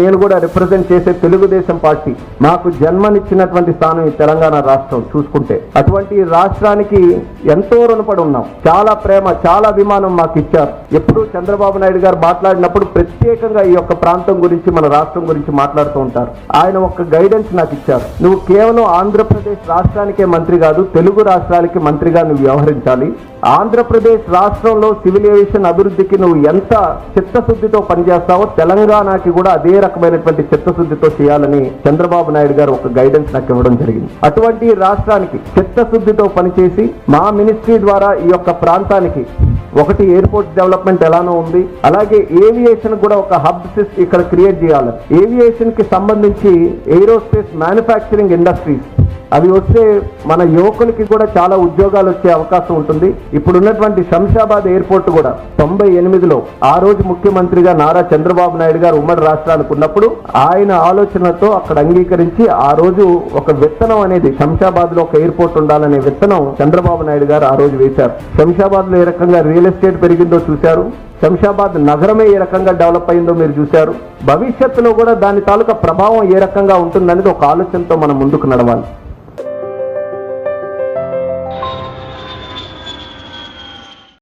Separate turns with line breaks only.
నేను కూడా రిప్రజెంట్ చేసే తెలుగుదేశం పార్టీ మాకు జన్మనిచ్చినటువంటి స్థానం ఈ తెలంగాణ రాష్ట్రం చూసుకుంటే, అటువంటి రాష్ట్రానికి ఎంతో రుణపడి ఉన్నాం. చాలా ప్రేమ, చాలా అభిమానం మాకు ఇచ్చారు. ఎప్పుడు చంద్రబాబు నాయుడు గారు మాట్లాడినప్పుడు ప్రత్యేకంగా ఈ యొక్క ప్రాంతం గురించి, మన రాష్ట్రం గురించి మాట్లాడుతూ ఉంటారు. ఆయన ఒక గైడెన్స్ నాకు ఇచ్చారు. నువ్వు కేవలం ఆంధ్రప్రదేశ్ రాష్ట్రానికే మంత్రి కాదు, తెలుగు రాష్ట్రాలకి మంత్రిగా నువ్వు వ్యవహరించాలి. ఆంధ్రప్రదేశ్ రాష్ట్రంలో సివిల్ ఏవియేషన్ అభివృద్ధికి నువ్వు ఎంత చిత్తశుద్ధితో పనిచేస్తావో తెలంగాణకి కూడా అదే రకమైనటువంటి చిత్తశుద్ధితో చేయాలని చంద్రబాబు నాయుడు గారు ఒక గైడెన్స్ నాకు ఇవ్వడం జరిగింది. అటువంటి రాష్ట్రానికి చిత్తశుద్ధితో పనిచేసి మా మినిస్ట్రీ ద్వారా ఈ యొక్క ప్రాంతానికి ఒకటి ఎయిర్పోర్ట్ డెవలప్మెంట్ ఎలానో ఉంది, అలాగే ఏవియేషన్ కూడా ఒక హబ్ ఇక్కడ క్రియేట్ చేయాలి. ఏవియేషన్ కి సంబంధించి ఏరోస్పేస్ మ్యానుఫ్యాక్చరింగ్ ఇండస్ట్రీస్ అవి వస్తే మన యువకులకి కూడా చాలా ఉద్యోగాలు వచ్చే అవకాశం ఉంటుంది. ఇప్పుడున్నటువంటి శంషాబాద్ ఎయిర్పోర్ట్ కూడా 98లో ఆ రోజు ముఖ్యమంత్రిగా నారా చంద్రబాబు నాయుడు గారు ఉమ్మడి రాష్ట్రానికి ఉన్నప్పుడు ఆయన ఆలోచనతో అక్కడ అంగీకరించి ఆ రోజు ఒక విత్తనం అనేది శంషాబాద్ లో ఒక ఎయిర్పోర్ట్ ఉండాలనే విత్తనం చంద్రబాబు నాయుడు గారు ఆ రోజు వేశారు. శంషాబాద్ లో ఏ రకంగా రియల్ ఎస్టేట్ పెరిగిందో చూశారు. శంషాబాద్ నగరమే ఏ రకంగా డెవలప్ అయిందో మీరు చూశారు. భవిష్యత్తులో కూడా దాని తాలూకా ప్రభావం ఏ రకంగా ఉంటుందనేది ఒక ఆలోచనతో మనం ముందుకు నడవాలి.